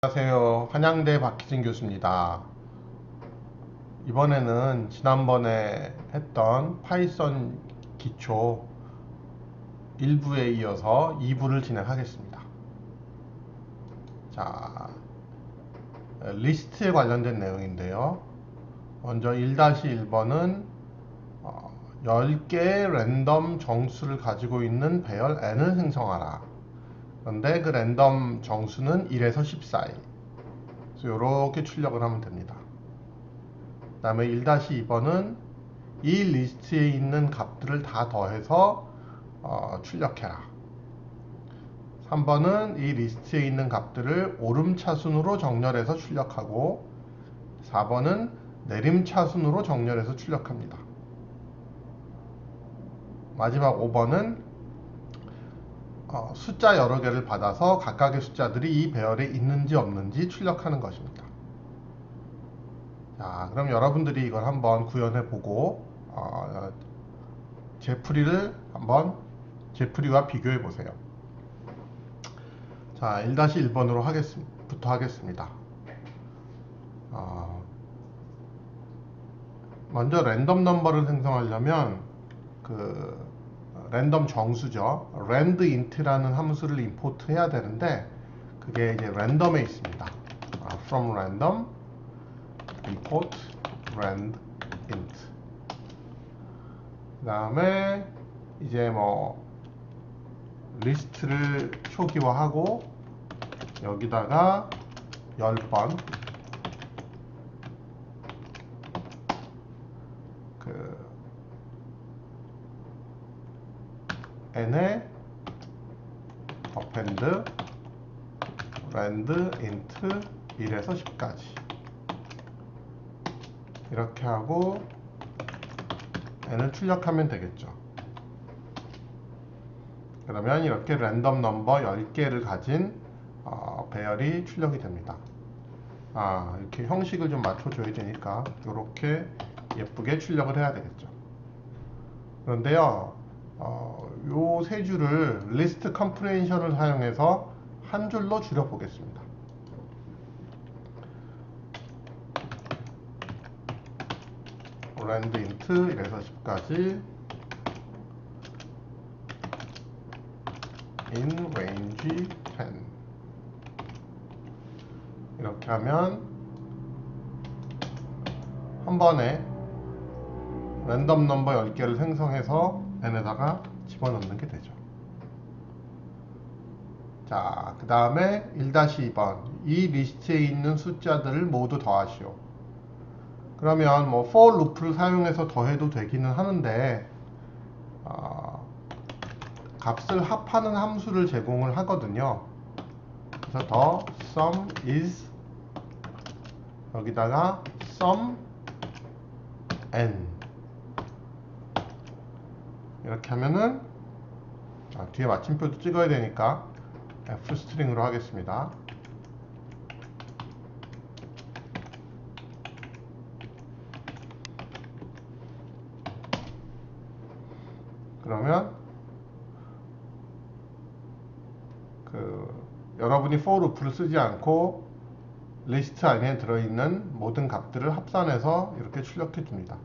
안녕하세요. 한양대 박희진 교수입니다. 이번에는 지난번에 했던 파이썬 기초 1부에 이어서 2부를 진행하겠습니다. 자, 리스트에 관련된 내용인데요. 먼저 1-1번은 10개의 랜덤 정수를 가지고 있는 배열 n을 생성하라. 그런데 그 랜덤 정수는 1에서 10 사이. 그래서 이렇게 출력을 하면 됩니다. 그 다음에 1-2번은 이 리스트에 있는 값들을 다 더해서 출력해라. 3번은 이 리스트에 있는 값들을 오름차순으로 정렬해서 출력하고 4번은 내림차순으로 정렬해서 출력합니다. 마지막 5번은 숫자 여러 개를 받아서 각각의 숫자들이 이 배열에 있는지 없는지 출력하는 것입니다. 자, 그럼 여러분들이 이걸 한번 구현해 보고 제풀이와 비교해 보세요. 자, 1-1번으로 하겠습니다. 먼저 랜덤 넘버를 생성하려면 그 랜덤 정수죠. randint라는 함수를 임포트 해야 되는데 그게 이제 랜덤에 있습니다. from random import randint. 그 다음에 이제 리스트를 초기화하고 여기다가 10번 n에 append randint 1에서 10까지 이렇게 하고 n을 출력하면 되겠죠. 그러면 이렇게 랜덤 넘버 10개를 가진 배열이 출력이 됩니다. 이렇게 형식을 좀 맞춰줘야 되니까 이렇게 예쁘게 출력을 해야 되겠죠. 그런데요, 요 세 줄을 리스트 컴프레hension을 사용해서 한 줄로 줄여 보겠습니다. randint 1에서 10까지 in range 10 이렇게 하면 한 번에 랜덤 넘버 10개를 생성해서 n에다가 집어넣는 게 되죠. 자, 그 다음에 1-2번 이 리스트에 있는 숫자들을 모두 더하시오. 그러면 for loop를 사용해서 더해도 되기는 하는데 값을 합하는 함수를 제공을 하거든요. 그래서 더 sum is 여기다가 sum n 이렇게 하면은 뒤에 마침표도 찍어야 되니까 f 스트링으로 하겠습니다. 그러면 여러분이 for loop를 쓰지 않고 리스트 안에 들어있는 모든 값들을 합산해서 이렇게 출력해 줍니다.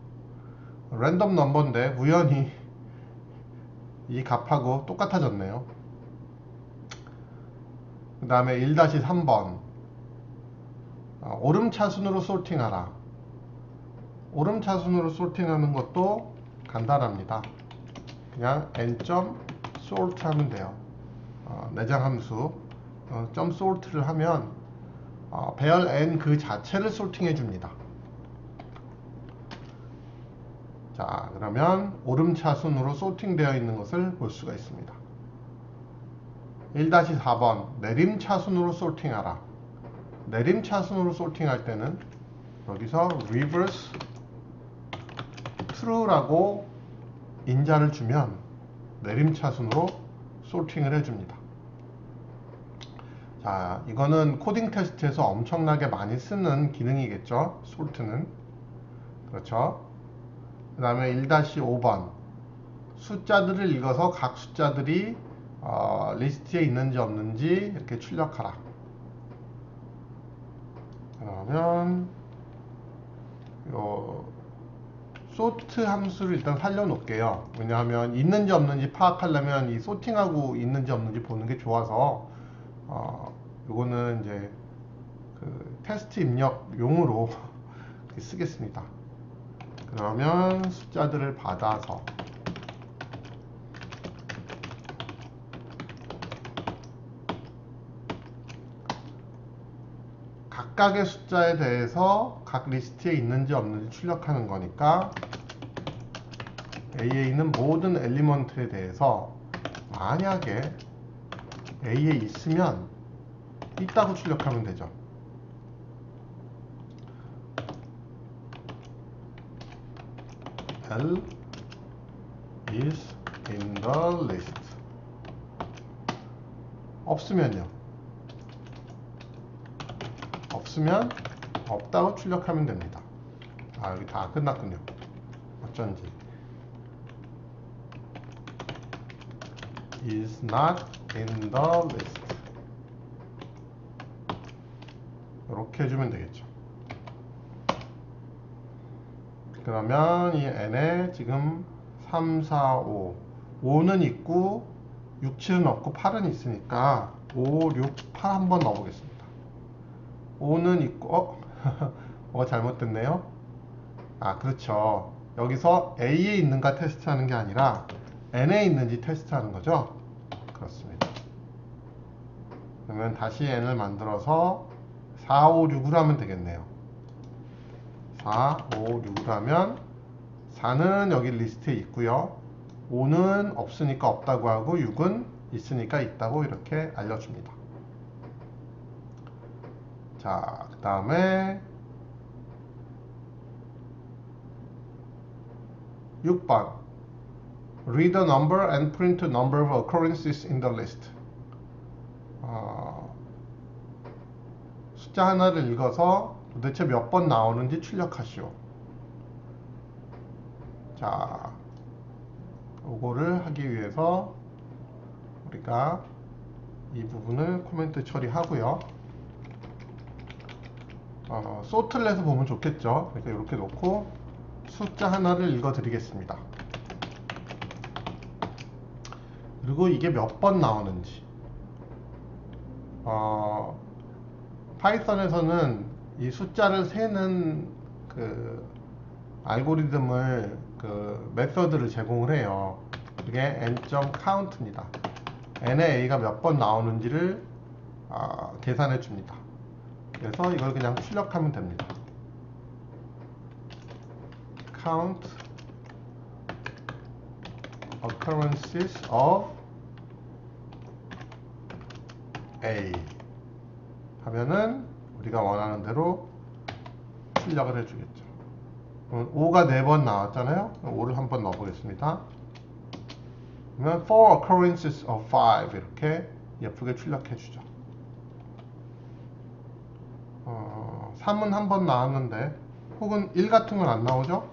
랜덤 넘버인데 우연히 이 값하고 똑같아졌네요. 그 다음에 1-3번 오름차순으로 소팅하라. 오름차순으로 소팅하는 것도 간단합니다. 그냥 n.sort 하면 돼요. 내장 함수 .sort를 하면 배열 n 그 자체를 소팅해 줍니다. 자, 그러면 오름차순으로 소팅되어 있는 것을 볼 수가 있습니다. 1-4번 내림차순으로 소팅하라. 내림차순으로 소팅할 때는 여기서 reverse true라고 인자를 주면 내림차순으로 소팅을 해줍니다. 자, 이거는 코딩 테스트에서 엄청나게 많이 쓰는 기능이겠죠. sort는. 그렇죠. 그 다음에 1-5번 숫자들을 읽어서 각 숫자들이 리스트에 있는지 없는지 이렇게 출력하라. 그러면 요 sort 함수를 일단 살려놓을게요. 왜냐하면 있는지 없는지 파악하려면 이 소팅하고 있는지 없는지 보는 게 좋아서 요거는 이제 그 테스트 입력용으로 쓰겠습니다. 그러면 숫자들을 받아서 각각의 숫자에 대해서 각 리스트에 있는지 없는지 출력하는 거니까 A에 있는 모든 엘리먼트에 대해서 만약에 A에 있으면 있다고 출력하면 되죠. L is in the list. 없으면요. 없으면 없다고 출력하면 됩니다. 여기 다 끝났군요. 어쩐지. is not in the list. 이렇게 해주면 되겠죠. 그러면 이 n에 지금 3, 4, 5 5는 있고 6, 7은 없고 8은 있으니까 5, 6, 8 한번 넣어보겠습니다. 5는 있고 뭐가 잘못됐네요. 그렇죠. 여기서 A에 있는가 테스트하는 게 아니라 N에 있는지 테스트하는 거죠. 그렇습니다. 그러면 다시 N을 만들어서 4, 5, 6으로 하면 되겠네요. 4, 5, 6으로 하면 4는 여기 리스트에 있고요. 5는 없으니까 없다고 하고 6은 있으니까 있다고 이렇게 알려줍니다. 자, 그 다음에 6번 Read a number and print a number of occurrences in the list. 숫자 하나를 읽어서 도대체 몇 번 나오는지 출력하시오. 자, 요거를 하기 위해서 우리가 이 부분을 코멘트 처리하고요. sort를 해서 보면 좋겠죠. 그러니까 이렇게 놓고 숫자 하나를 읽어 드리겠습니다. 그리고 이게 몇 번 나오는지. 파이썬에서는 이 숫자를 세는 그 알고리즘을 메서드를 제공을 해요. 그게 n.count입니다. n의 a가 몇 번 나오는지를 계산해 줍니다. 그래서 이걸 그냥 출력하면 됩니다. count occurrences of A 하면은 우리가 원하는 대로 출력을 해주겠죠. 5가 4번 나왔잖아요. 5를 한번 넣어보겠습니다. 그러면 4 occurrences of 5 이렇게 예쁘게 출력해주죠. 3은 한 번 나왔는데 혹은 1 같은 건 안 나오죠?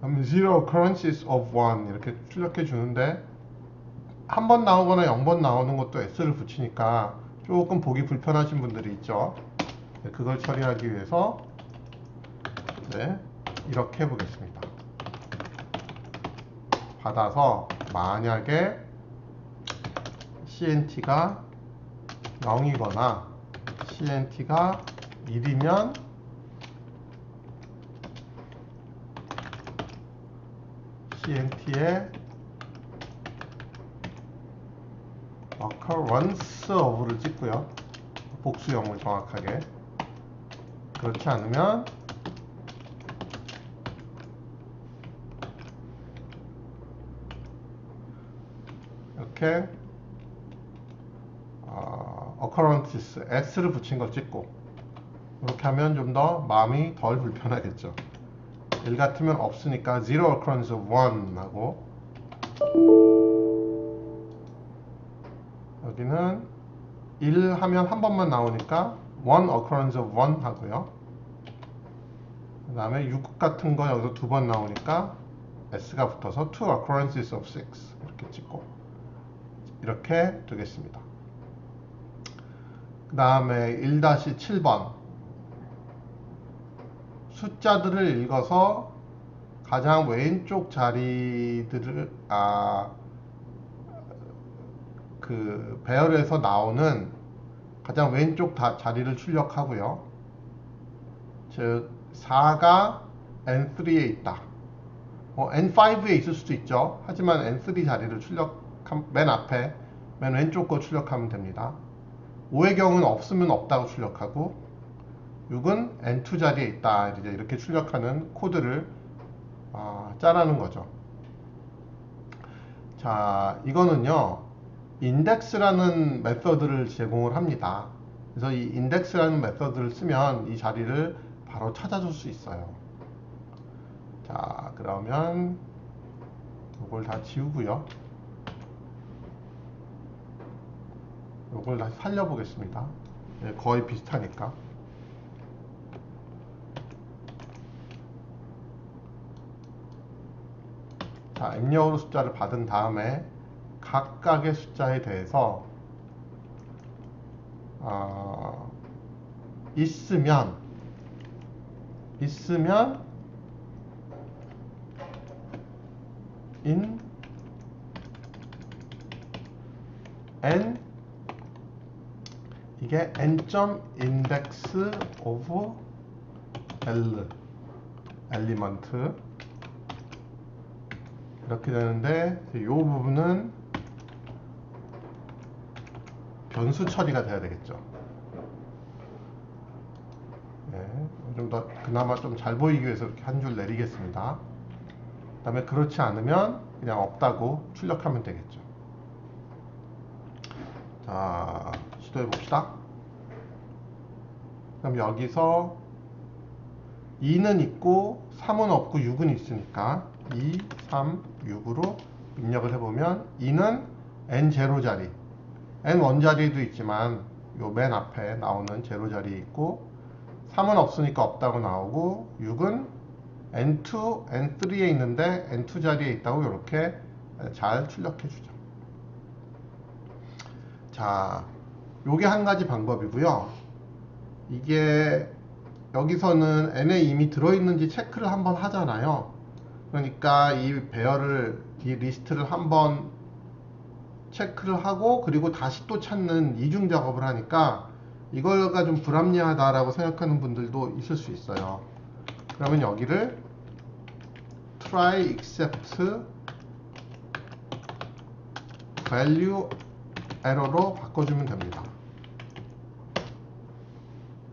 그럼 0 occurrences of 1 이렇게 출력해 주는데 한 번 나오거나 0번 나오는 것도 s를 붙이니까 조금 보기 불편하신 분들이 있죠. 그걸 처리하기 위해서 이렇게 해보겠습니다. 받아서 만약에 CNT가 0이거나 CNT가 1이면 CNT에 occurrence of를 찍고요. 복수형을 정확하게. 그렇지 않으면 이렇게 occurrences s를 붙인 걸 찍고 이렇게 하면 좀 더 마음이 덜 불편하겠죠. 1 같으면 없으니까 0 occurrence of 1 하고 여기는 1 하면 한 번만 나오니까 1 occurrence of 1 하고요. 그 다음에 6 같은 거 여기서 2번 나오니까 s가 붙어서 2 occurrences of 6 이렇게 찍고 이렇게 되겠습니다. 그 다음에 1-7번 숫자들을 읽어서 가장 왼쪽 자리들을 그 배열에서 나오는 가장 왼쪽 자리를 출력하고요. 즉 4가 N3에 있다. N5에 있을 수도 있죠. 하지만 N3 자리를 맨 앞에 맨 왼쪽 거 출력하면 됩니다. 5의 경우는 없으면 없다고 출력하고 6은 N2 자리에 있다. 이제 이렇게 출력하는 코드를 짜라는 거죠. 자, 이거는요, 인덱스라는 메서드를 제공을 합니다. 그래서 이 인덱스라는 메서드를 쓰면 이 자리를 바로 찾아줄 수 있어요. 자, 그러면 이걸 다 지우고요. 이걸 다시 살려보겠습니다. 네, 거의 비슷하니까. 자, M력으로 숫자를 받은 다음에 각각의 숫자에 대해서 있으면 in n 이게 n.index of element 이렇게 되는데 이 부분은 변수 처리가 돼야 되겠죠. 네, 좀 더 그나마 좀 잘 보이기 위해서 이렇게 한 줄 내리겠습니다. 그 다음에 그렇지 않으면 그냥 없다고 출력하면 되겠죠. 자, 시도해 봅시다. 그럼 여기서 2는 있고 3은 없고 6은 있으니까 2, 3, 6으로 입력을 해보면 2는 N0 자리, N1 자리도 있지만 요 맨 앞에 나오는 0 자리에 있고 3은 없으니까 없다고 나오고 6은 N2, N3에 있는데 N2 자리에 있다고 이렇게 잘 출력해 주죠. 자, 요게 한 가지 방법이고요. 이게 여기서는 N에 이미 들어있는지 체크를 한번 하잖아요. 그러니까 이 배열을, 이 리스트를 한번 체크를 하고 그리고 다시 또 찾는 이중 작업을 하니까 이거가 좀 불합리하다라고 생각하는 분들도 있을 수 있어요. 그러면 여기를 try except value error로 바꿔주면 됩니다.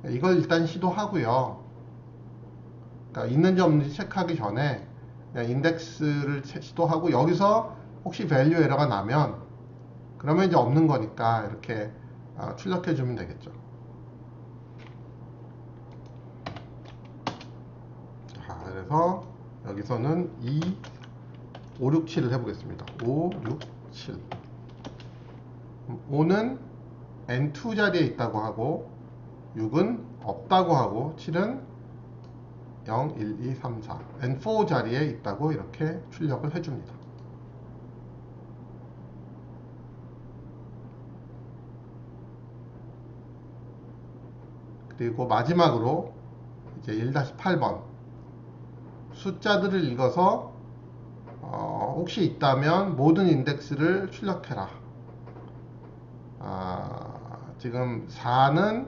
이걸 일단 시도하고요. 그러니까 있는지 없는지 체크하기 전에 그냥 인덱스를 시도하고 여기서 혹시 value 에러가 나면 그러면 이제 없는 거니까 이렇게 출력해 주면 되겠죠. 자, 그래서 여기서는 2, 5, 6, 7을 해보겠습니다. 5, 6, 7. 5는 N2 자리에 있다고 하고 6은 없다고 하고 7은 0, 1, 2, 3, 4 N4 자리에 있다고 이렇게 출력을 해줍니다. 그리고 마지막으로 이제 1-8번 숫자들을 읽어서 혹시 있다면 모든 인덱스를 출력해라. 지금 4는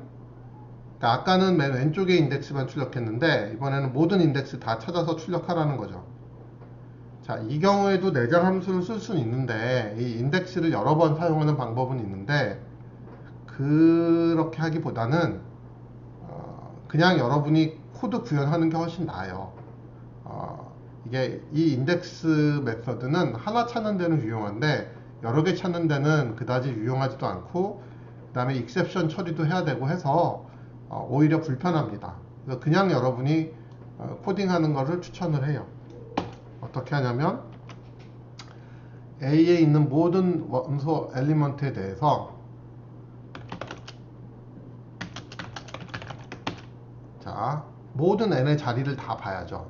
그러니까 아까는 맨 왼쪽에 인덱스만 출력했는데 이번에는 모든 인덱스 다 찾아서 출력하라는 거죠. 자, 이 경우에도 내장 함수를 쓸 수는 있는데 이 인덱스를 여러 번 사용하는 방법은 있는데 그렇게 하기보다는 그냥 여러분이 코드 구현하는 게 훨씬 나아요. 이게 이 인덱스 메서드는 하나 찾는 데는 유용한데 여러 개 찾는 데는 그다지 유용하지도 않고 그 다음에 익셉션 처리도 해야 되고 해서 오히려 불편합니다. 그래서 그냥 여러분이 코딩하는 것을 추천을 해요. 어떻게 하냐면 A에 있는 모든 원소 엘리먼트에 대해서 자, 모든 n의 자리를 다 봐야죠.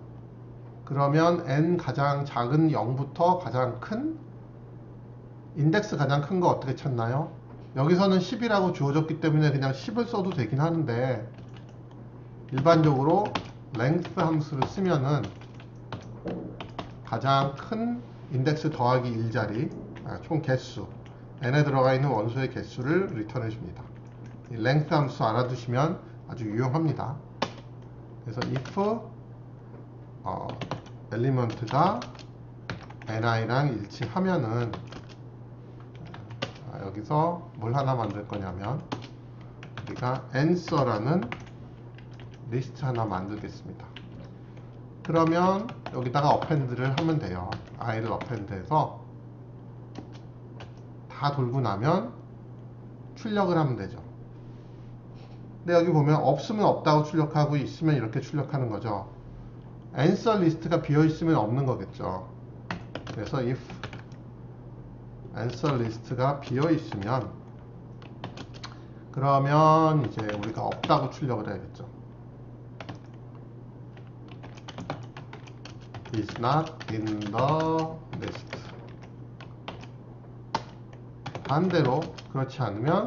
그러면 n 가장 작은 0부터 가장 큰 인덱스 가장 큰 거 어떻게 찾나요? 여기서는 10이라고 주어졌기 때문에 그냥 10을 써도 되긴 하는데 일반적으로 length 함수를 쓰면은 가장 큰 인덱스 더하기 1자리 총 개수 n에 들어가 있는 원소의 개수를 리턴해 줍니다. 이 length 함수 알아두시면 아주 유용합니다. 그래서 if 엘리먼트가 ni랑 일치하면은 여기서 뭘 하나 만들 거냐면 우리가 answer라는 리스트 하나 만들겠습니다. 그러면 여기다가 append를 하면 돼요. i를 append해서 다 돌고 나면 출력을 하면 되죠. 근데 여기 보면 없으면 없다고 출력하고 있으면 이렇게 출력하는 거죠. answer 리스트가 비어있으면 없는 거겠죠. 그래서 if answer 리스트가 비어있으면 그러면 이제 우리가 없다고 출력을 해야겠죠. is not in the list. 반대로 그렇지 않으면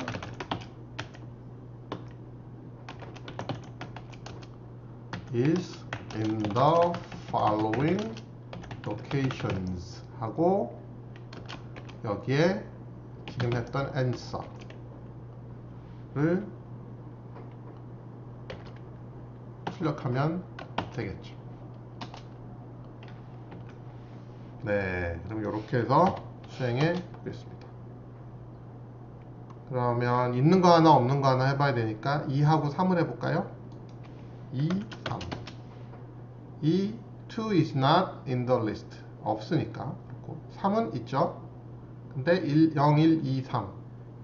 is in the following locations 하고 여기에 지금 했던 answer를 출력하면 되겠죠. 네, 그럼 이렇게 해서 수행해 보겠습니다. 그러면 있는 거 하나 없는 거 하나 해봐야 되니까 2하고 3을 해볼까요? 2, 3. 2 is not in the list. 없으니까. 3은 있죠. 근데 0, 1, 2, 3.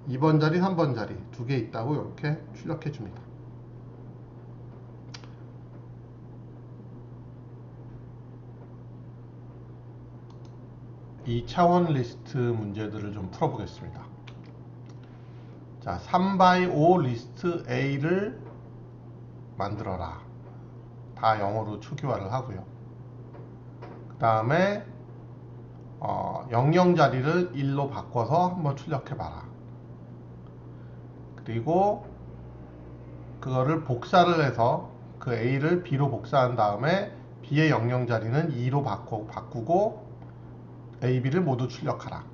2번 자리, 3번 자리 두 개 있다고 이렇게 출력해 줍니다. 이 차원 리스트 문제들을 좀 풀어보겠습니다. 자, 3x5 리스트 A를 만들어라. 다 영어로 초기화를 하고요. 그 다음에 00 자리를 1로 바꿔서 한번 출력해봐라. 그리고 그거를 복사를 해서 그 A를 B로 복사한 다음에 B의 00 자리는 2로 바꾸고 A, B를 모두 출력하라.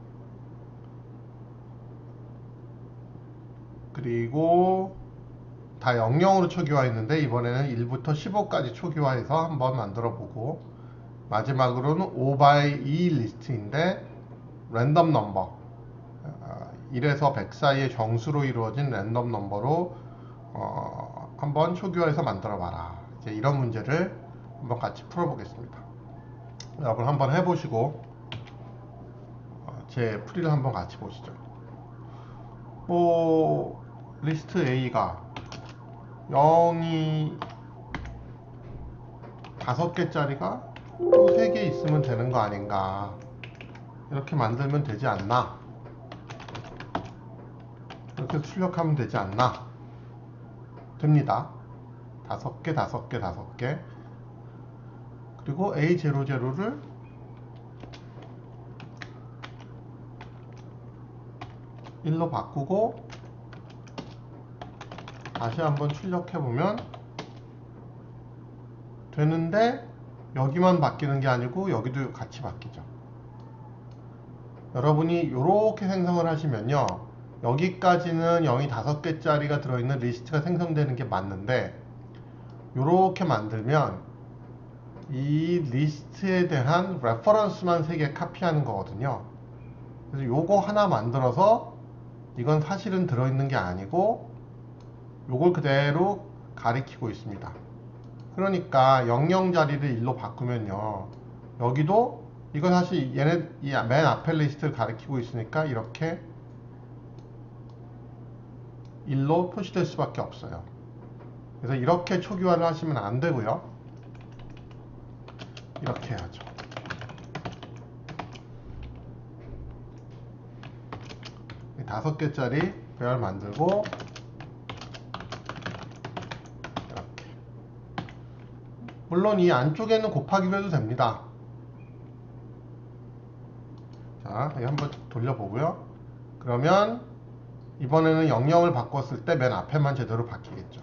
그리고 다 00으로 초기화했는데 이번에는 1부터 15까지 초기화해서 한번 만들어보고 마지막으로는 5x2 리스트인데 랜덤 넘버 1에서 100 사이의 정수로 이루어진 랜덤 넘버로 한번 초기화해서 만들어봐라. 이제 이런 문제를 한번 같이 풀어보겠습니다. 여러분 한번 해보시고 제 풀이를 한번 같이 보시죠. 리스트 A가 0이 5개짜리가 또 3개 있으면 되는 거 아닌가. 이렇게 만들면 되지 않나. 이렇게 출력하면 되지 않나. 됩니다. 5개, 5개, 5개. 그리고 A00를 일로 바꾸고 다시 한번 출력해보면 되는데 여기만 바뀌는 게 아니고 여기도 같이 바뀌죠. 여러분이 이렇게 생성을 하시면요, 여기까지는 0이 5개짜리가 들어있는 리스트가 생성되는 게 맞는데 이렇게 만들면 이 리스트에 대한 레퍼런스만 3개 카피하는 거거든요. 그래서 요거 하나 만들어서 이건 사실은 들어있는 게 아니고 요걸 그대로 가리키고 있습니다. 그러니까 00 자리를 1로 바꾸면요, 여기도 이건 사실 이 맨 앞에 리스트를 가리키고 있으니까 이렇게 1로 표시될 수밖에 없어요. 그래서 이렇게 초기화를 하시면 안 되고요, 이렇게 해야죠. 이 5개짜리 배열 만들고 이렇게. 물론 이 안쪽에는 곱하기로 해도 됩니다. 자, 여기 한번 돌려보고요. 그러면 이번에는 00을 바꿨을 때 맨 앞에만 제대로 바뀌겠죠.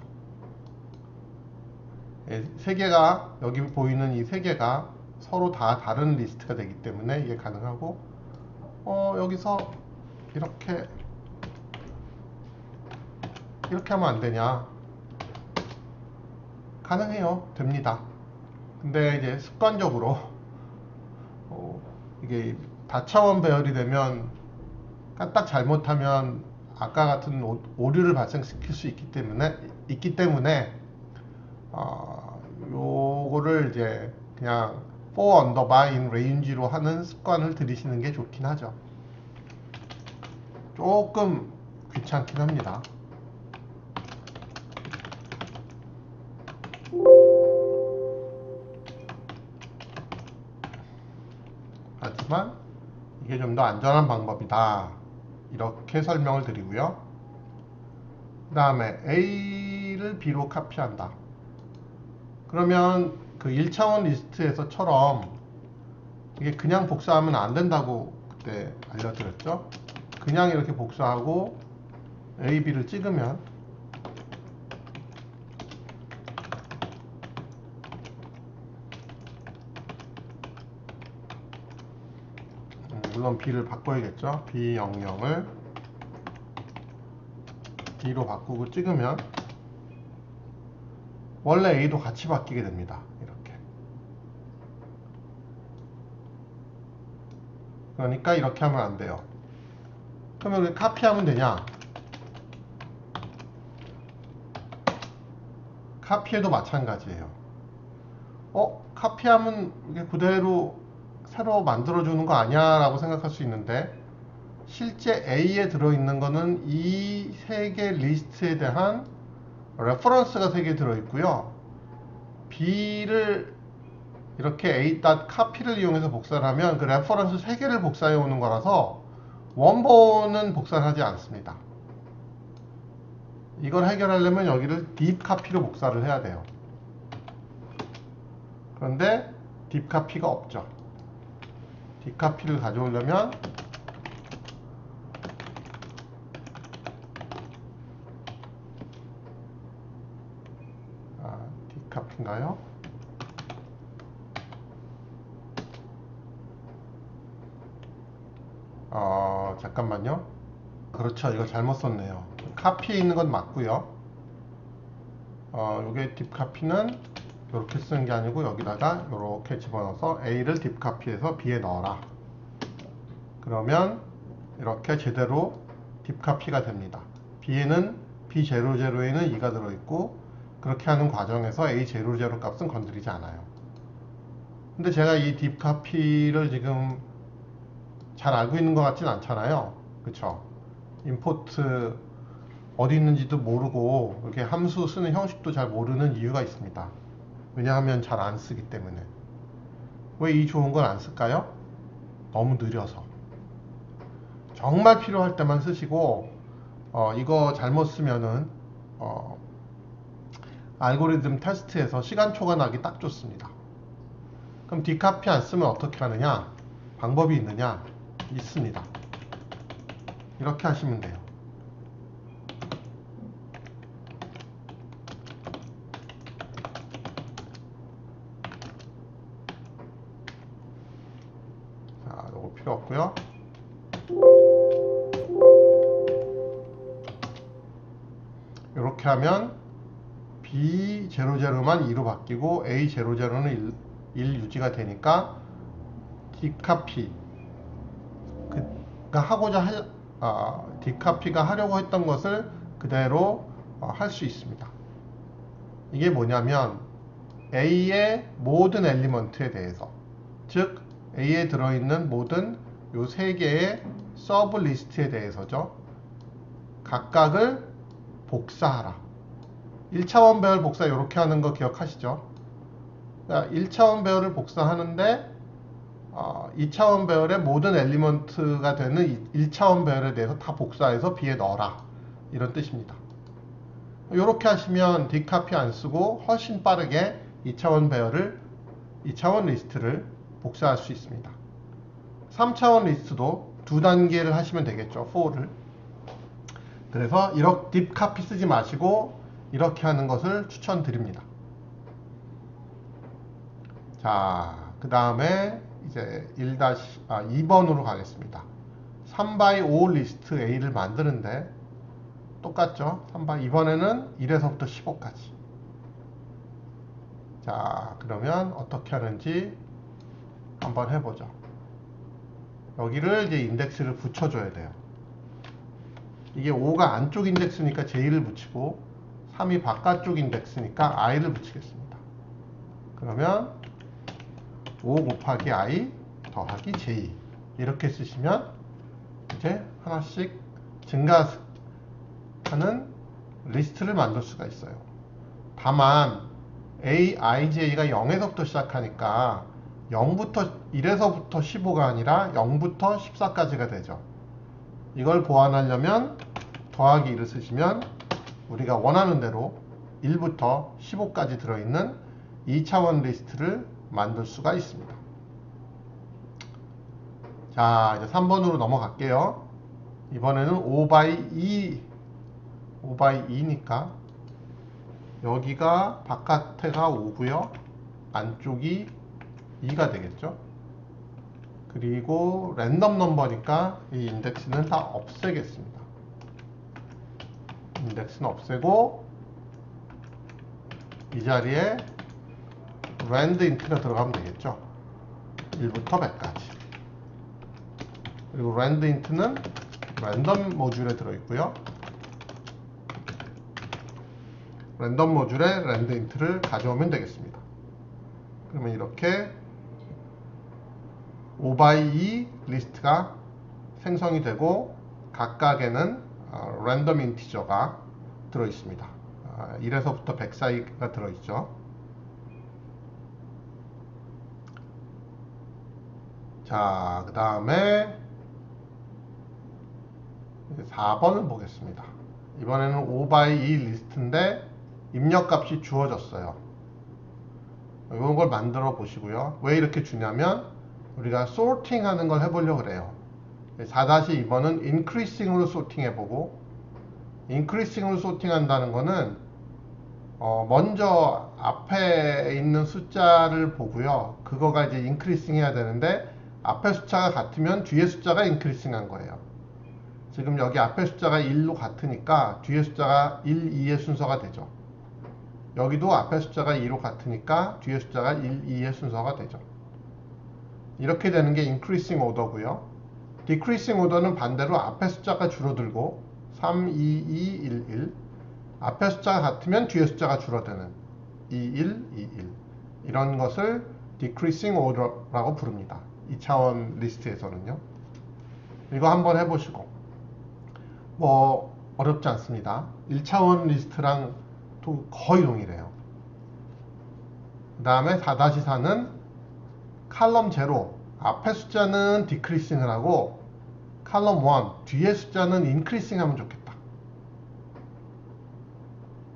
세 개가 여기 보이는 이 세 개가 서로 다 다른 리스트가 되기 때문에 이게 가능하고 여기서 이렇게 하면 안 되냐? 가능해요. 됩니다. 근데 이제 습관적으로 이게 다차원 배열이 되면 딱 잘못하면 아까 같은 오류를 발생시킬 수 있기 때문에 요거를 이제 그냥 for underbar in range로 하는 습관을 들이시는 게 좋긴 하죠. 조금 귀찮긴 합니다. 하지만 이게 좀 더 안전한 방법이다, 이렇게 설명을 드리고요. 그 다음에 A를 B로 카피한다. 그러면 그 1차원 리스트에서처럼 이게 그냥 복사하면 안 된다고 그때 알려드렸죠. 그냥 이렇게 복사하고 A, B를 찍으면 물론 B를 바꿔야겠죠. B00을 D로 바꾸고 찍으면 원래 A도 같이 바뀌게 됩니다. 이렇게. 그러니까 이렇게 하면 안 돼요. 그러면 왜 카피하면 되냐? 카피해도 마찬가지예요. 카피하면 이게 그대로 새로 만들어주는 거 아니야? 라고 생각할 수 있는데, 실제 A에 들어있는 거는 이 세 개 리스트에 대한 레퍼런스가 3개 들어있고요. B를 이렇게 A.copy를 이용해서 복사를 하면 그 레퍼런스 3개를 복사해 오는 거라서 원본은 복사를 하지 않습니다. 이걸 해결하려면 여기를 deep copy로 복사를 해야 돼요. 그런데 deep copy가 없죠. deep copy를 가져오려면 deep copy인가요? 잠깐만요. 그렇죠. 이거 잘못 썼네요. 카피에 있는 건 맞고요. 요게 딥 카피는 이렇게 쓰는 게 아니고 여기다가 이렇게 집어넣어서 A를 딥 카피해서 B에 넣어라. 그러면 이렇게 제대로 딥 카피가 됩니다. B에는 B00에는 2가 들어있고, 그렇게 하는 과정에서 A00 값은 건드리지 않아요. 근데 제가 이 딥 카피를 지금 잘 알고 있는 것 같진 않잖아요. 그쵸? 임포트 어디 있는지도 모르고 이렇게 함수 쓰는 형식도 잘 모르는 이유가 있습니다. 왜냐하면 잘 안 쓰기 때문에. 왜 이 좋은 걸 안 쓸까요? 너무 느려서. 정말 필요할 때만 쓰시고, 이거 잘못 쓰면은 알고리즘 테스트에서 시간 초과나기 딱 좋습니다. 그럼 디카피 안 쓰면 어떻게 하느냐? 방법이 있느냐? 있습니다. 이렇게 하시면 돼요. 자, 이거 필요 없고요. 이렇게 하면 B00만 2로 바뀌고 A00는 1 유지가 되니까 디카피 디카피가 하려고 했던 것을 그대로 할 수 있습니다. 이게 뭐냐면 A의 모든 엘리먼트에 대해서, 즉 A에 들어있는 모든 요 세 개의 서브 리스트에 대해서죠. 각각을 복사하라. 1차원 배열 복사 이렇게 하는 거 기억하시죠? 그러니까 1차원 배열을 복사하는데 2차원 배열의 모든 엘리먼트가 되는 1차원 배열에 대해서 다 복사해서 B에 넣어라, 이런 뜻입니다. 이렇게 하시면 디카피 안 쓰고 훨씬 빠르게 2차원 리스트를 복사할 수 있습니다. 3차원 리스트도 2단계를 하시면 되겠죠. for를. 그래서 이렇게 딥카피 쓰지 마시고 이렇게 하는 것을 추천드립니다. 자, 그 다음에 이제 2번으로 가겠습니다. 3x5 리스트 A를 만드는데 똑같죠? 이번에는 1에서부터 15까지. 자, 그러면 어떻게 하는지 한번 해보죠. 여기를 이제 인덱스를 붙여줘야 돼요. 이게 5가 안쪽 인덱스니까 J를 붙이고 3이 바깥쪽 인덱스니까 I를 붙이겠습니다. 그러면 5 곱하기 I 더하기 J 이렇게 쓰시면 이제 하나씩 증가하는 리스트를 만들 수가 있어요. 다만 A, I, J가 0에서부터 시작하니까 1에서부터 15가 아니라 0부터 14까지가 되죠. 이걸 보완하려면 더하기 1을 쓰시면 우리가 원하는 대로 1부터 15까지 들어있는 2차원 리스트를 만들 수가 있습니다. 자, 이제 3번으로 넘어갈게요. 이번에는 5x2니까 여기가 바깥에가 5고요. 안쪽이 2가 되겠죠. 그리고 랜덤 넘버니까 이 인덱스는 다 없애겠습니다. 인덱스는 없애고 이 자리에 rand int가 들어가면 되겠죠. 1부터 100까지. 그리고 rand int는 랜덤 모듈에 들어있고요. 랜덤 모듈에 rand int를 가져오면 되겠습니다. 그러면 이렇게 5x2 리스트가 생성이 되고 각각에는 랜덤 인티저가 들어있습니다. 1에서부터 100 사이가 들어있죠. 자, 그 다음에 4번을 보겠습니다. 이번에는 5x2 리스트인데 입력값이 주어졌어요. 이런 걸 만들어 보시고요. 왜 이렇게 주냐면 우리가 sorting 하는 걸 해보려고 그래요. 4-2번은 increasing으로 sorting 해보고, increasing으로 sorting 한다는 거는 먼저 앞에 있는 숫자를 보고요. 그거가 이제 increasing 해야 되는데 앞에 숫자가 같으면 뒤에 숫자가 increasing 한 거예요. 지금 여기 앞에 숫자가 1로 같으니까 뒤에 숫자가 1, 2의 순서가 되죠. 여기도 앞에 숫자가 2로 같으니까 뒤에 숫자가 1, 2의 순서가 되죠. 이렇게 되는 게 increasing order고요. decreasing order는 반대로 앞에 숫자가 줄어들고 3, 2, 2, 1, 1 앞에 숫자가 같으면 뒤에 숫자가 줄어드는 2, 1, 2, 1 이런 것을 decreasing order라고 부릅니다. 2차원 리스트에서는요. 이거 한번 해보시고 뭐 어렵지 않습니다. 1차원 리스트랑 또 거의 동일해요. 그 다음에 4-4는 칼럼 0 앞에 숫자는 decreasing을 하고 칼럼 1 뒤에 숫자는 increasing 하면 좋겠다.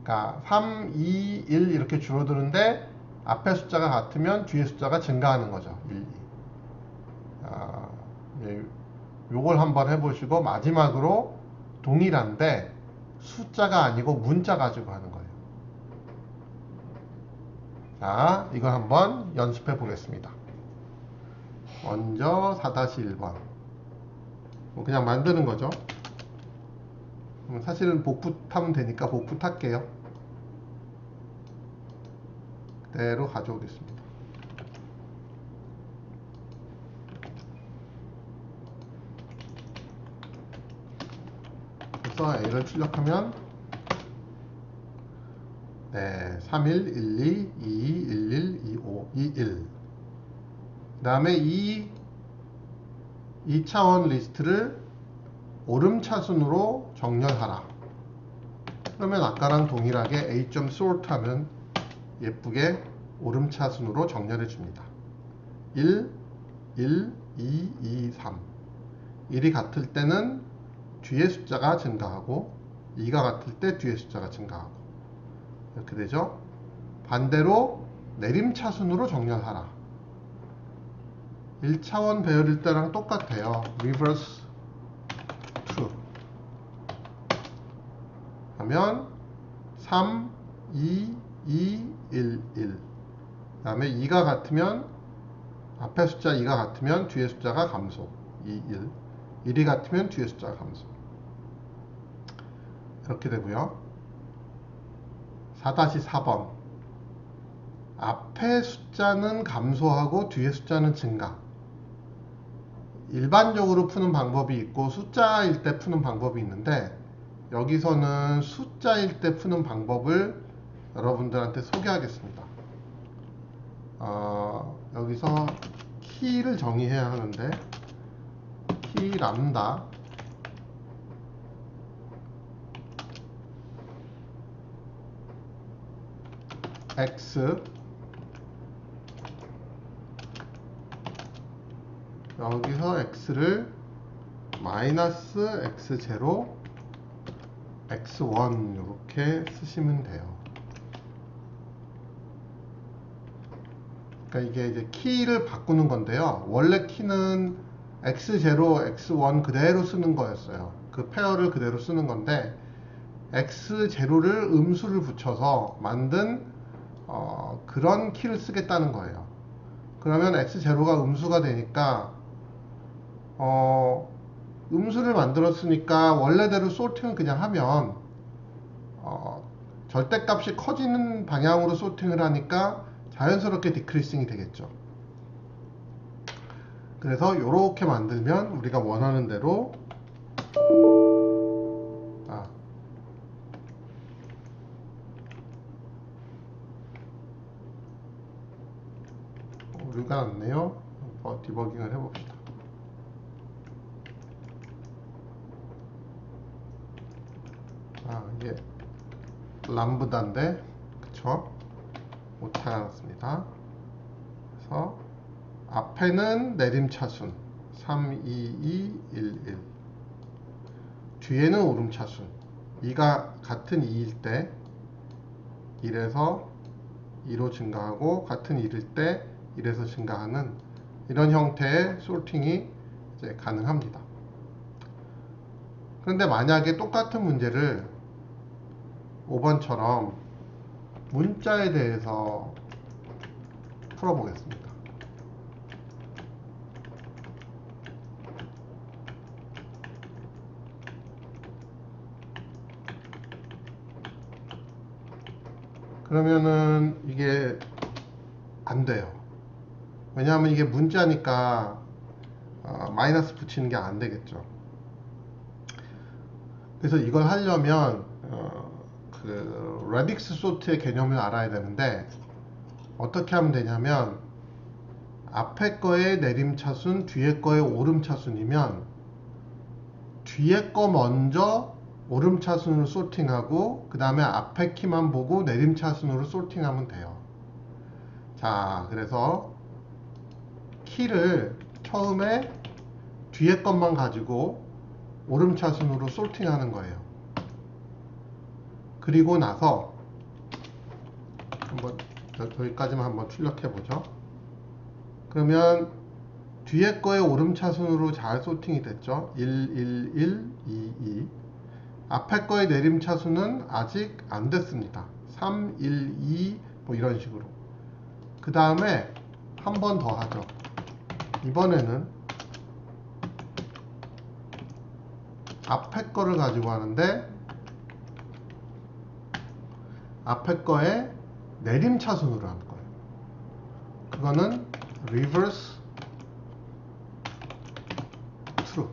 그러니까 3, 2, 1 이렇게 줄어드는데 앞에 숫자가 같으면 뒤에 숫자가 증가하는 거죠. 1, 2. 요걸 한번 해보시고 마지막으로 동일한데 숫자가 아니고 문자 가지고 하는 거예요. 자, 이걸 한번 연습해 보겠습니다. 먼저 4-1번 그냥 만드는 거죠. 사실은 복부 타면 되니까 복부 탈게요. 그대로 가져오겠습니다. 그래서 A를 출력하면 31, 12, 22, 11, 25, 21 그 다음에 이 2차원 리스트를 오름차순으로 정렬하라. 그러면 아까랑 동일하게 A.sort 하면 예쁘게 오름차순으로 정렬해 줍니다. 1, 1, 2, 2, 3 1이 같을 때는 뒤에 숫자가 증가하고 2가 같을 때 뒤에 숫자가 증가하고 이렇게 되죠. 반대로 내림차순으로 정렬하라. 1차원 배열일 때랑 똑같아요. reverse to 하면 3, 2, 2, 1, 1 그 다음에 2가 같으면 앞에 숫자 2가 같으면 뒤에 숫자가 감소. 2, 1. 1이 같으면 뒤에 숫자가 감소. 이렇게 되고요. 4-4번. 앞에 숫자는 감소하고 뒤에 숫자는 증가. 일반적으로 푸는 방법이 있고 숫자일 때 푸는 방법이 있는데 여기서는 숫자일 때 푸는 방법을 여러분들한테 소개하겠습니다. 여기서 키를 정의해야 하는데 키 람다 x 여기서 x를 마이너스 x0 x1 이렇게 쓰시면 돼요. 그러니까 이게 이제 키를 바꾸는 건데요. 원래 키는 x0, x1 그대로 쓰는 거였어요. 그 페어를 그대로 쓰는 건데 x0를 음수를 붙여서 만든 그런 키를 쓰겠다는 거예요. 그러면 x0가 음수가 되니까 음수를 만들었으니까 원래대로 소팅을 그냥 하면 절대값이 커지는 방향으로 소팅을 하니까 자연스럽게 디크리싱이 되겠죠. 그래서 이렇게 만들면 우리가 원하는 대로 오류가 났네요. 디버깅을 해봅시다. 이게 람브다인데 그쵸? 오차가 났습니다. 그래서 앞에는 내림차순 3, 2, 2, 1, 1 뒤에는 오름차순 2가 같은 2일 때 1에서 2로 증가하고 같은 1일 때 1에서 증가하는 이런 형태의 소팅이 이제 가능합니다. 그런데 만약에 똑같은 문제를 5번처럼 문자에 대해서 풀어보겠습니다. 그러면은 이게 안 돼요. 왜냐하면 이게 문자니까 마이너스 붙이는 게 안 되겠죠. 그래서 이걸 하려면 그 레딕스 소트의 개념을 알아야 되는데 어떻게 하면 되냐면 앞에 거의 내림차순 뒤에 거의 오름차순이면 뒤에 거 먼저 오름차순으로 소팅하고 그 다음에 앞에 키만 보고 내림차순으로 소팅하면 돼요. 자, 그래서 키를 처음에 뒤에 것만 가지고 오름차순으로 소팅하는 거예요. 그리고 나서 한번 여기까지만 한번 출력해 보죠. 그러면 뒤에 거의 오름차순으로 잘 소팅이 됐죠. 1, 1, 1, 2, 2. 앞에 거의 내림차순은 아직 안 됐습니다. 3, 1, 2 뭐 이런 식으로. 그 다음에 한 번 더 하죠. 이번에는 앞에 거를 가지고 하는데 앞에 거에 내림차순으로 하는 거예요. 그거는 reverse true.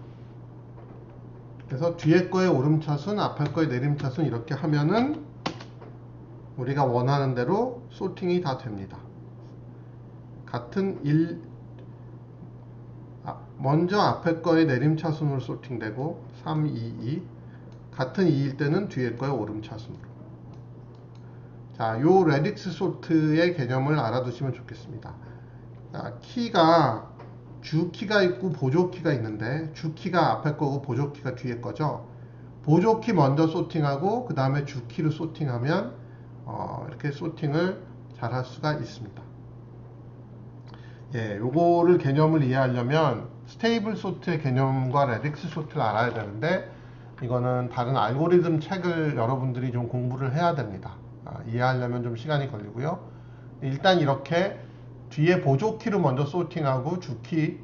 그래서 뒤에 거에 오름차순, 앞에 거에 내림차순 이렇게 하면은 우리가 원하는 대로 소팅이 다 됩니다. 같은 1 먼저 앞에 거에 내림차순으로 소팅되고 3, 2, 2 같은 2일 때는 뒤에 거에 오름차순으로. 자, 요 레딕스 소트의 개념을 알아두시면 좋겠습니다. 자, 키가 주키가 있고 보조키가 있는데 주키가 앞에 거고 보조키가 뒤에 거죠. 보조키 먼저 소팅하고 그 다음에 주키로 소팅하면 이렇게 소팅을 잘 할 수가 있습니다. 예, 요거를 개념을 이해하려면 스테이블 소트의 개념과 레딕스 소트를 알아야 되는데 이거는 다른 알고리즘 책을 여러분들이 좀 공부를 해야 됩니다. 이해하려면 좀 시간이 걸리고요. 일단 이렇게 뒤에 보조키로 먼저 소팅하고 주키,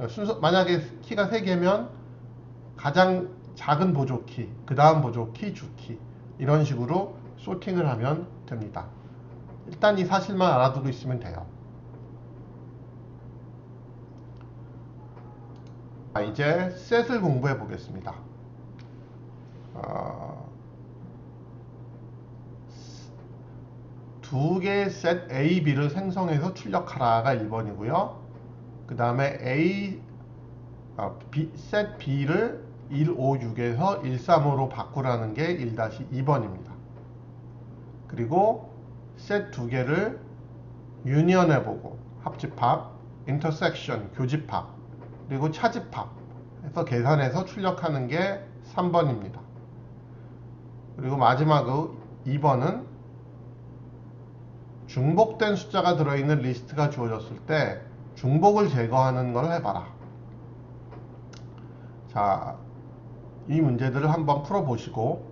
순서, 만약에 키가 3개면 가장 작은 보조키, 그 다음 보조키, 주키, 이런 식으로 소팅을 하면 됩니다. 일단 이 사실만 알아두고 있으면 돼요. 이제 셋을 공부해 보겠습니다. 두 개의 셋 A, B를 생성해서 출력하라가 1번이고요. 그 다음에 셋 B를 156에서 135로 바꾸라는 게 1-2번입니다. 그리고 셋 두 개를 유니언해보고 합집합, 인터섹션, 교집합, 그리고 차집합 해서 계산해서 출력하는 게 3번입니다. 그리고 마지막으로 2번은 중복된 숫자가 들어있는 리스트가 주어졌을 때 중복을 제거하는 걸 해봐라. 자, 이 문제들을 한번 풀어보시고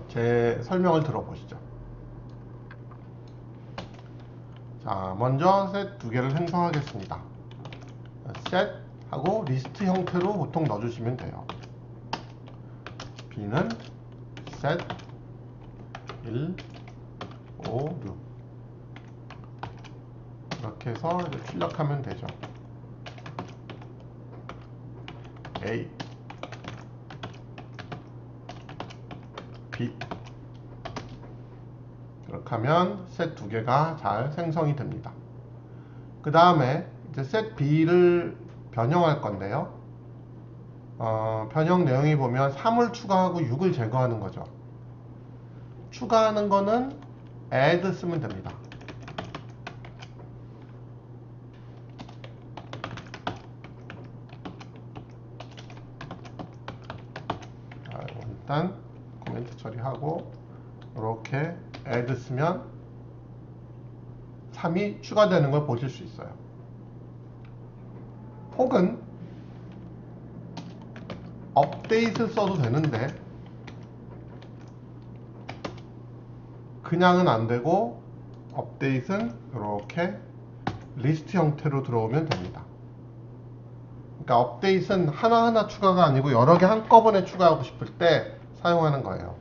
제 설명을 들어보시죠. 자, 먼저 셋 두 개를 생성하겠습니다. 셋 하고 리스트 형태로 보통 넣어주시면 돼요. B는 셋 1, 5, 6 이렇게 해서 이제 출력하면 되죠. A, B 이렇게 하면 셋 두 개가 잘 생성이 됩니다. 그 다음에 이제 셋 B를 변형할 건데요. 변형 내용이 보면 3을 추가하고 6을 제거하는 거죠. 추가하는 거는 add 쓰면 됩니다. 자, 일단 코멘트 처리하고 이렇게 add 쓰면 3이 추가되는 걸 보실 수 있어요. 혹은 업데이트 써도 되는데 그냥은 안 되고 업데이트는 이렇게 리스트 형태로 들어오면 됩니다. 그러니까 업데이트는 하나하나 추가가 아니고 여러 개 한꺼번에 추가하고 싶을 때 사용하는 거예요.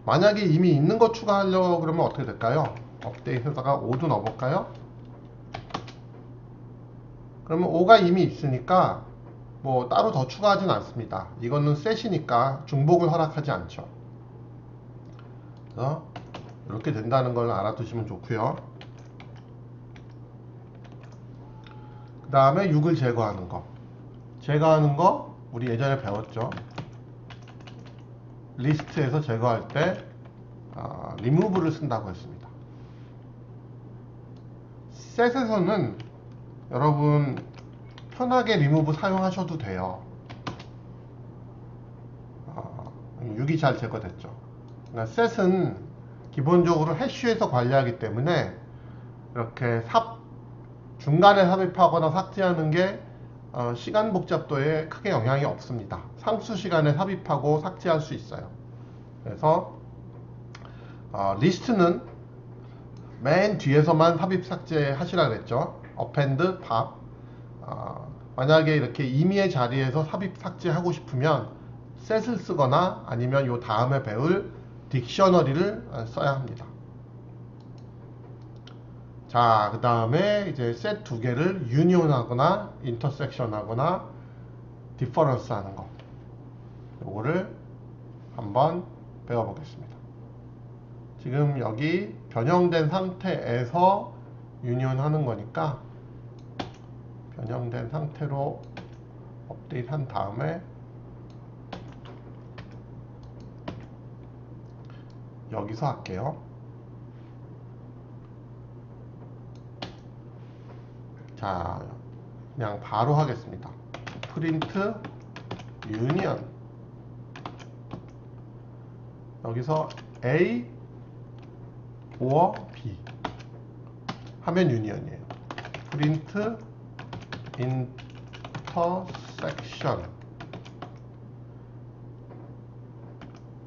만약에 이미 있는 거 추가하려고 그러면 어떻게 될까요? 업데이트에다가 5도 넣어볼까요? 그러면 5가 이미 있으니까 뭐 따로 더 추가하진 않습니다. 이거는 셋이니까 중복을 허락하지 않죠. 그래서 이렇게 된다는 걸 알아두시면 좋고요. 그 다음에 6을 제거하는 거. 제거하는 거 우리 예전에 배웠죠. 리스트에서 제거할 때 remove를 쓴다고 했습니다. 셋에서는 여러분 편하게 remove 사용하셔도 돼요. 6이 잘 제거됐죠. 그러니까 셋은 기본적으로 해쉬에서 관리하기 때문에 이렇게 중간에 삽입하거나 삭제하는 게 시간 복잡도에 크게 영향이 없습니다. 상수 시간에 삽입하고 삭제할 수 있어요. 그래서 리스트는 맨 뒤에서만 삽입 삭제 하시라 그랬죠. append, pop. 만약에 이렇게 임의의 자리에서 삽입 삭제하고 싶으면 set을 쓰거나 아니면 요 다음에 배울 딕셔너리를 써야 합니다. 자, 그 다음에 이제 셋 두 개를 유니온 하거나 인터섹션 하거나 디퍼런스 하는 거. 요거를 한번 배워보겠습니다. 지금 여기 변형된 상태에서 유니온 하는 거니까 변형된 상태로 업데이트 한 다음에 여기서 할게요. 자, 그냥 바로 하겠습니다. 프린트 유니언. 여기서 A or B 하면 유니언이에요. 프린트 인터섹션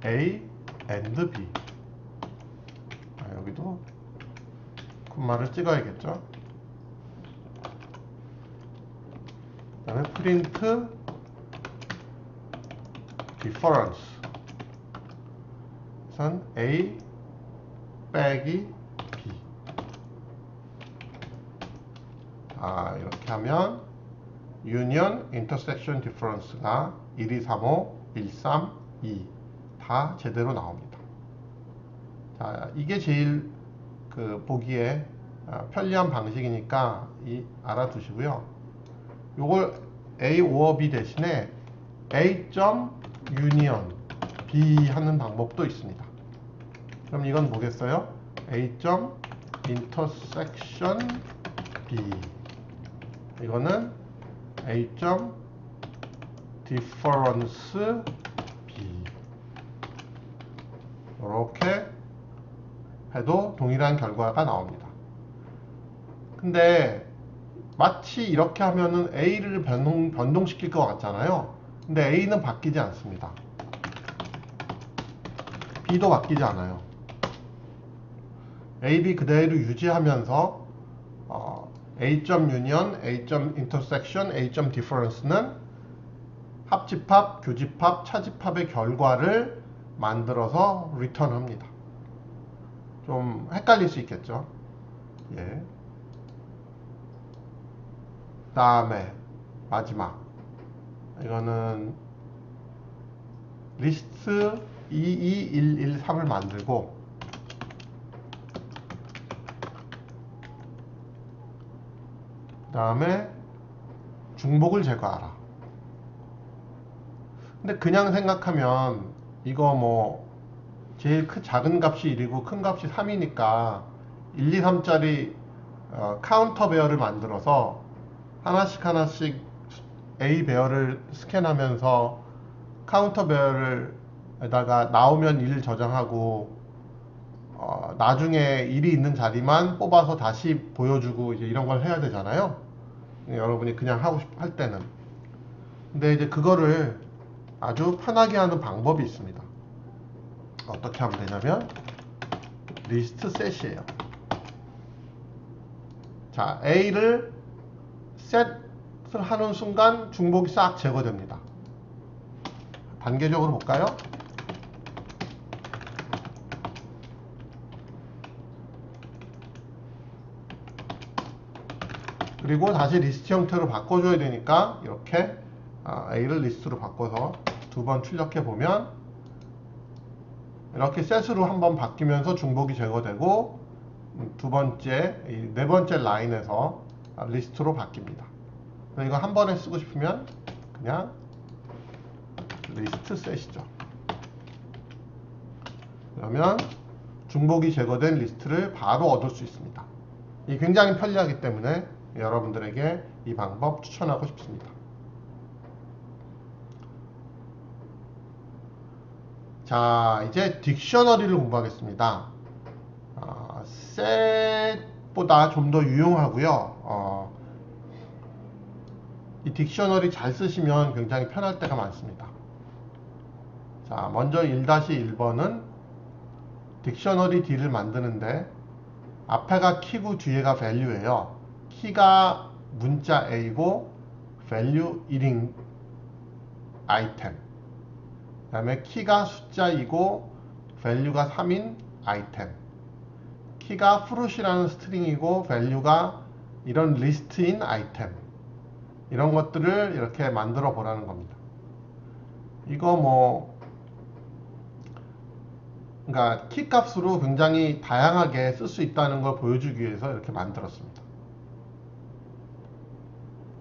A and B. 여기도 콤마를 찍어야겠죠. 그 다음에 프린트 difference 우선 A 빼기 B. 이렇게 하면 union intersection difference가 1, 2, 3, 5, 1, 3, 2 다 제대로 나옵니다. 자, 이게 제일 보기에 편리한 방식이니까 알아두시고요. 요걸 A or B 대신에 A. union B 하는 방법도 있습니다. 그럼 이건 뭐겠어요? A. intersection B. 이거는 A. difference B. 이렇게 해도 동일한 결과가 나옵니다. 근데 마치 이렇게 하면은 A를 변동시킬 것 같잖아요. 근데 A는 바뀌지 않습니다. B도 바뀌지 않아요. A, B 그대로 유지하면서 A. union, A. intersection, A. difference는 합집합, 교집합, 차집합의 결과를 만들어서 리턴합니다. 좀 헷갈릴 수 있겠죠. 예. 다음에 마지막 이거는 리스트 22113을 만들고 그 다음에 중복을 제거하라. 근데 그냥 생각하면 이거 뭐 제일 작은 값이 1이고 큰 값이 3이니까 1, 2, 3짜리 카운터 베어를 만들어서 하나씩 A 베어를 스캔하면서 카운터 베어를에다가 나오면 1 저장하고 나중에 1이 있는 자리만 뽑아서 다시 보여주고 이제 이런 걸 해야 되잖아요. 여러분이 그냥 할 때는. 근데 이제 그거를 아주 편하게 하는 방법이 있습니다. 어떻게 하면 되냐면 리스트 셋이에요. 자, A를 셋을 하는 순간 중복이 싹 제거됩니다. 단계적으로 볼까요? 그리고 다시 리스트 형태로 바꿔줘야 되니까 이렇게 A를 리스트로 바꿔서 2번 출력해 보면 이렇게 셋으로 한번 바뀌면서 중복이 제거되고 네 번째 라인에서 리스트로 바뀝니다. 이거 한 번에 쓰고 싶으면 그냥 리스트 셋이죠. 그러면 중복이 제거된 리스트를 바로 얻을 수 있습니다. 이 굉장히 편리하기 때문에 여러분들에게 이 방법 추천하고 싶습니다. 자, 이제 딕셔너리를 공부하겠습니다. 셋보다 좀 더 유용하고요. 이 딕셔너리 잘 쓰시면 굉장히 편할 때가 많습니다. 자, 먼저 1-1번은 딕셔너리 D를 만드는데 앞에가 키고 뒤에가 value예요. 키가 문자 A고 value 1인 아이템. 그 다음에 키가 숫자 2고 value가 3인 아이템. 키가 fruit이라는 스트링이고 value가 이런 리스트인 아이템. 이런 것들을 이렇게 만들어 보라는 겁니다. 이거 그러니까 키 값으로 굉장히 다양하게 쓸 수 있다는 걸 보여주기 위해서 이렇게 만들었습니다.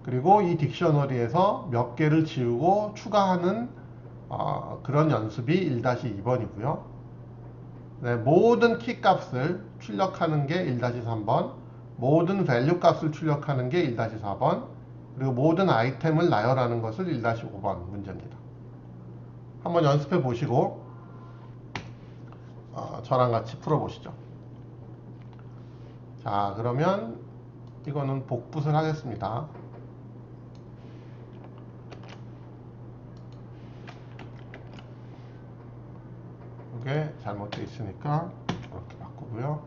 그리고 이 딕셔너리에서 몇 개를 지우고 추가하는 그런 연습이 1-2번이고요. 네, 모든 키 값을 출력하는 게 1-3번, 모든 밸류 값을 출력하는 게 1-4번, 그리고 모든 아이템을 나열하는 것을 1-5번 문제입니다. 한번 연습해 보시고 저랑 같이 풀어보시죠. 자, 그러면 이거는 복붙을 하겠습니다. 이게 잘못되어 있으니까 이렇게 바꾸고요.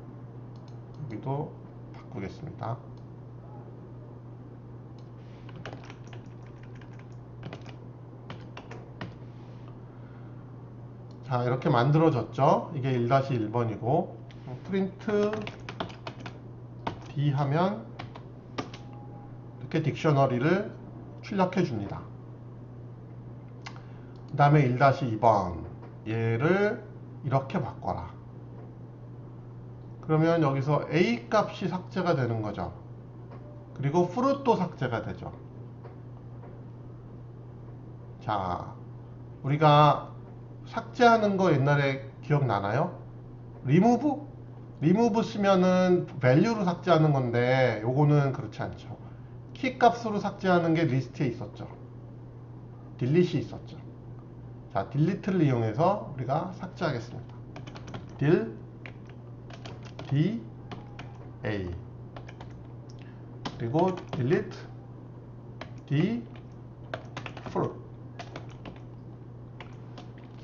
여기도 바꾸겠습니다. 자, 이렇게 만들어졌죠? 이게 1-1번이고 프린트 D 하면 이렇게 딕셔너리를 출력해 줍니다. 그 다음에 1-2번 얘를 이렇게 바꿔라. 그러면 여기서 A 값이 삭제가 되는 거죠. 그리고 fruit도 삭제가 되죠. 자, 우리가 삭제하는 거 옛날에 기억나나요? remove 쓰면은 value로 삭제하는 건데 요거는 그렇지 않죠. 키 값으로 삭제하는 게 리스트에 있었죠. delete이 있었죠. 자, delete를 이용해서 우리가 삭제하겠습니다. del d a 그리고 delete d fruit.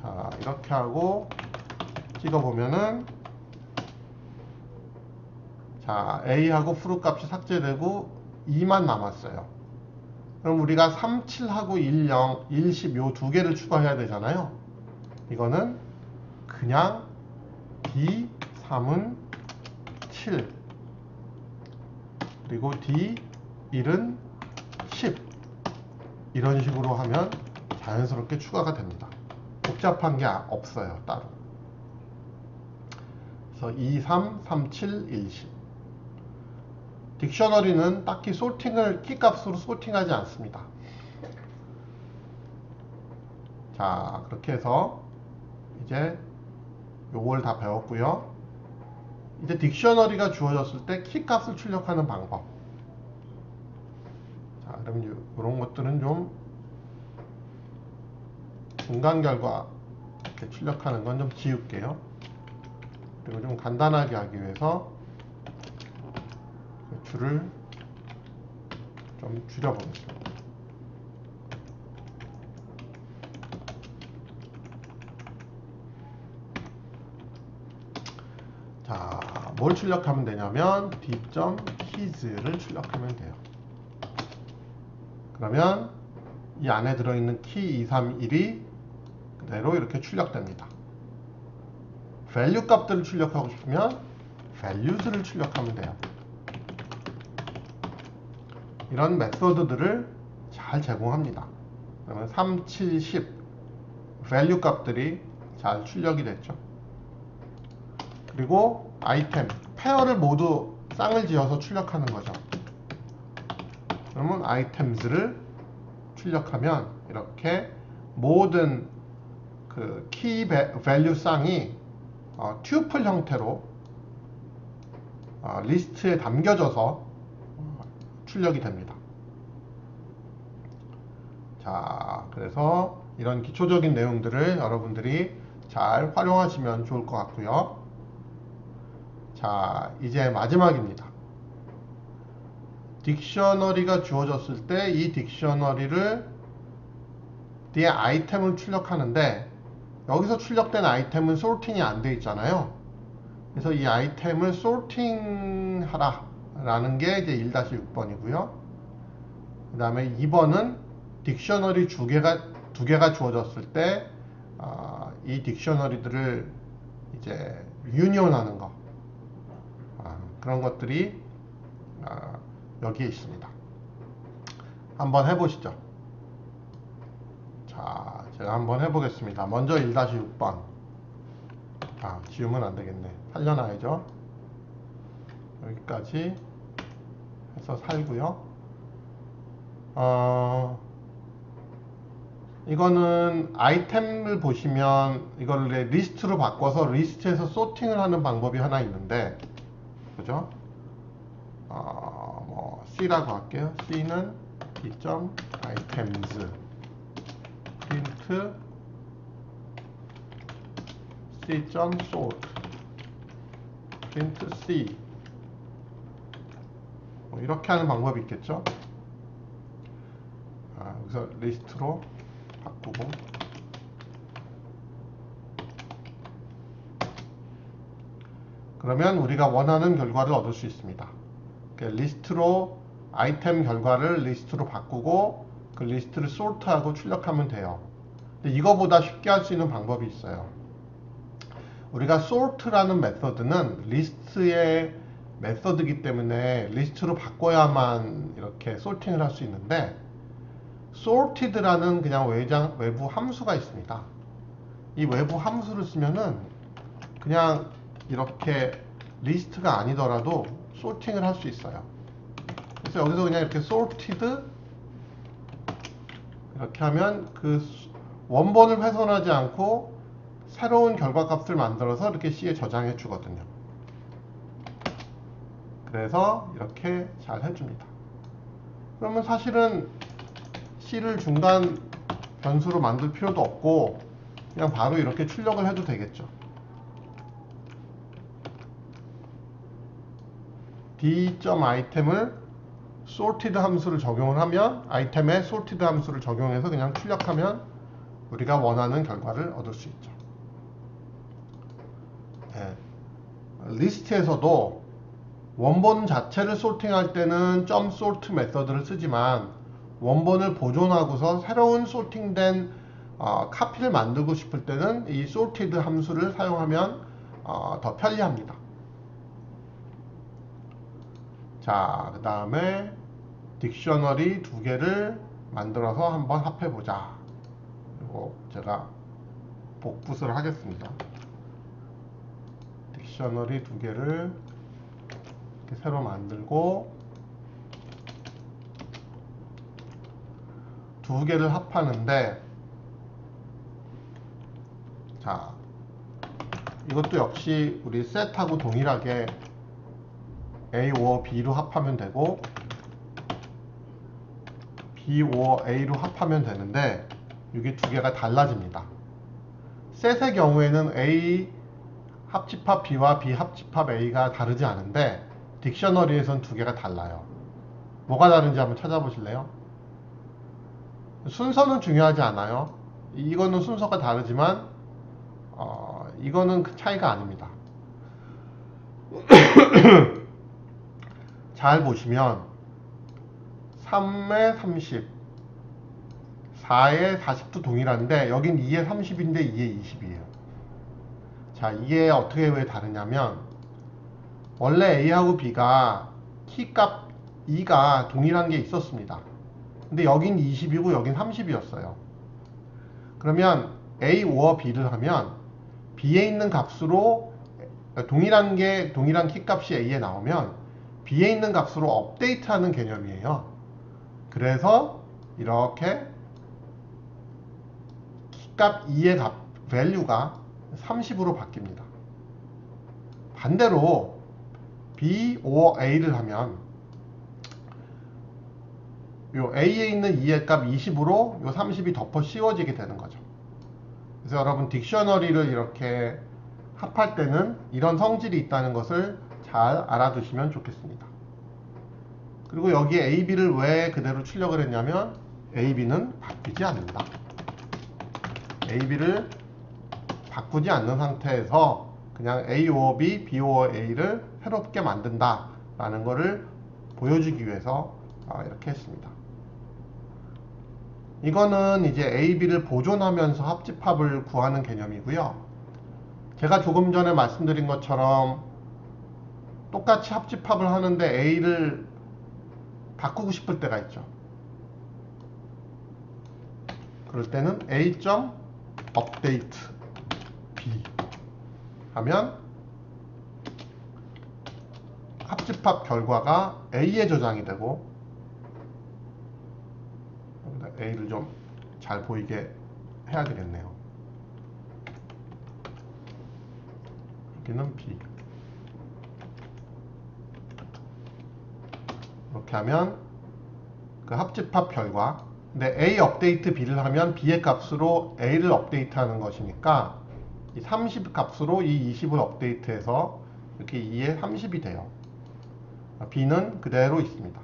자, 이렇게 하고 찍어보면은 자, a하고 fruit 값이 삭제되고 2만 남았어요. 그럼 우리가 37하고 10, 10 요 두 개를 추가해야 되잖아요. 이거는 그냥 D3은 7 그리고 D1은 10 이런 식으로 하면 자연스럽게 추가가 됩니다. 복잡한 게 없어요, 따로. 그래서 2, 3, 3, 7, 1, 10 딕셔너리는 딱히 소팅을 키값으로 소팅하지 않습니다. 자, 그렇게 해서 이제 요걸 다 배웠고요. 이제 딕셔너리가 주어졌을 때 키값을 출력하는 방법. 자, 그럼 이런 것들은 좀 중간 결과 이렇게 출력하는 건 좀 지울게요. 그리고 좀 간단하게 하기 위해서 줄을 좀 줄여보겠습니다. 자, 뭘 출력하면 되냐면 d.keys를 출력하면 돼요. 그러면 이 안에 들어있는 키 2, 3, 1이 그대로 이렇게 출력됩니다. value 값들을 출력하고 싶으면 values를 출력하면 돼요. 이런 메소드들을 잘 제공합니다. 그러면 3, 7, 10 value 값들이 잘 출력이 됐죠. 그리고 아이템, 페어를 모두 쌍을 지어서 출력하는 거죠. 그러면 items를 출력하면 이렇게 모든 그 키 밸류 쌍이 tuple 형태로 리스트에 담겨져서 출력이 됩니다. 자, 그래서 이런 기초적인 내용들을 여러분들이 잘 활용하시면 좋을 것 같고요. 자, 이제 마지막입니다. 딕셔너리가 주어졌을 때 이 딕셔너리를 뒤에 아이템을 출력하는데 여기서 출력된 아이템은 소팅이 안 돼 있잖아요. 그래서 이 아이템을 소팅하라 라는 게 이제 1-6번이고요. 그 다음에 2번은 딕셔너리 두 개가 주어졌을 때 이 딕셔너리들을 이제 유니온하는 거 그런 것들이 여기에 있습니다. 한번 해보시죠. 자, 제가 한번 해보겠습니다. 먼저 1-6번 지우면 안되겠네. 살려놔야죠. 여기까지 해서 살고요. 이거는 아이템을 보시면 이거를 리스트로 바꿔서 리스트에서 소팅을 하는 방법이 하나 있는데, 그죠? 뭐 C라고 할게요. C는 d.items print C.sort print C 뭐 이렇게 하는 방법이 있겠죠? 여기서 리스트로 바꾸고 그러면 우리가 원하는 결과를 얻을 수 있습니다. 리스트로 아이템 결과를 리스트로 바꾸고 그 리스트를 sort하고 출력하면 돼요. 근데 이거보다 쉽게 할 수 있는 방법이 있어요. 우리가 sort라는 메서드는 리스트의 메서드이기 때문에 리스트로 바꿔야만 이렇게 sorting을 할 수 있는데, sorted라는 그냥 외부 함수가 있습니다. 이 외부 함수를 쓰면은 그냥 이렇게 리스트가 아니더라도 sorting을 할 수 있어요. 그래서 여기서 그냥 이렇게 sorted 이렇게 하면 그 원본을 훼손하지 않고 새로운 결과값을 만들어서 이렇게 C에 저장해 주거든요. 그래서 이렇게 잘 해줍니다. 그러면 사실은 C를 중간 변수로 만들 필요도 없고 그냥 바로 이렇게 출력을 해도 되겠죠. d.item을 sorted 함수를 적용을 하면, 아이템에 sorted 함수를 적용해서 그냥 출력하면 우리가 원하는 결과를 얻을 수 있죠. 네. 리스트에서도 원본 자체를 sorting할 때는 .sort 메서드를 쓰지만 원본을 보존하고서 새로운 sorting된 카피를 만들고 싶을 때는 이 sorted 함수를 사용하면 더 편리합니다. 자, 그 다음에 딕셔너리 두 개를 만들어서 한번 합해보자. 그리고 제가 복붙을 하겠습니다. 딕셔너리 두 개를 이렇게 새로 만들고 두 개를 합하는데, 자, 이것도 역시 우리 set하고 동일하게 A or B로 합하면 되고 B or A로 합하면 되는데, 이게 두 개가 달라집니다. set의 경우에는 A 합집합 B와 B 합집합 A가 다르지 않은데 딕셔너리에선 두 개가 달라요. 뭐가 다른지 한번 찾아보실래요? 순서는 중요하지 않아요. 이거는 순서가 다르지만 이거는 그 차이가 아닙니다. 잘 보시면 3에 30, 4에 40도 동일한데 여긴 2에 30인데 2에 20이에요. 자, 이게 어떻게 왜 다르냐면, 원래 A하고 B가 키값 2가 동일한 게 있었습니다. 근데 여긴 20이고 여긴 30이었어요. 그러면 A or B를 하면 B에 있는 값으로 동일한 키값이 A에 나오면 B에 있는 값으로 업데이트하는 개념이에요. 그래서 이렇게 키값 2의 밸류가 30으로 바뀝니다. 반대로 B or A를 하면 요 A에 있는 2의 값 20으로 요 30이 덮어 씌워지게 되는 거죠. 그래서 여러분 딕셔너리를 이렇게 합할 때는 이런 성질이 있다는 것을 잘 알아두시면 좋겠습니다. 그리고 여기에 A, B를 왜 그대로 출력을 했냐면 A, B는 바뀌지 않는다. A, B를 바꾸지 않는 상태에서 그냥 A or B, B or A를 새롭게 만든다 라는 것을 보여주기 위해서 이렇게 했습니다. 이거는 이제 A, B를 보존하면서 합집합을 구하는 개념이고요. 제가 조금 전에 말씀드린 것처럼 똑같이 합집합을 하는데 A를 바꾸고 싶을 때가 있죠. 그럴 때는 A.update B 하면 합집합 결과가 A에 저장이 되고, A를 좀 잘 보이게 해야 되겠네요. 여기는 B. 이렇게 하면 그 합집합 결과, 근데 A 업데이트 B를 하면 B의 값으로 A를 업데이트하는 것이니까 이 30 값으로 이 20을 업데이트해서 이렇게 2에 30이 돼요. B는 그대로 있습니다.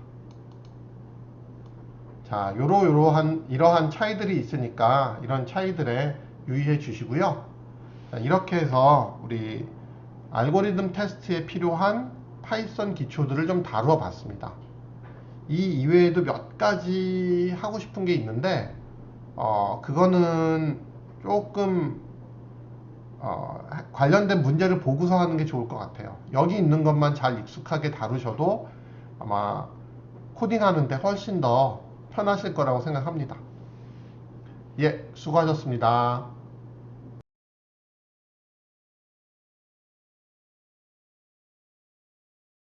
자, 이러한 차이들이 있으니까 이런 차이들에 유의해 주시고요. 자, 이렇게 해서 우리 알고리즘 테스트에 필요한 파이썬 기초들을 좀 다루어 봤습니다. 이 이외에도 몇 가지 하고 싶은 게 있는데 그거는 조금 관련된 문제를 보고서 하는 게 좋을 것 같아요. 여기 있는 것만 잘 익숙하게 다루셔도 아마 코딩하는데 훨씬 더 편하실 거라고 생각합니다. 예, 수고하셨습니다.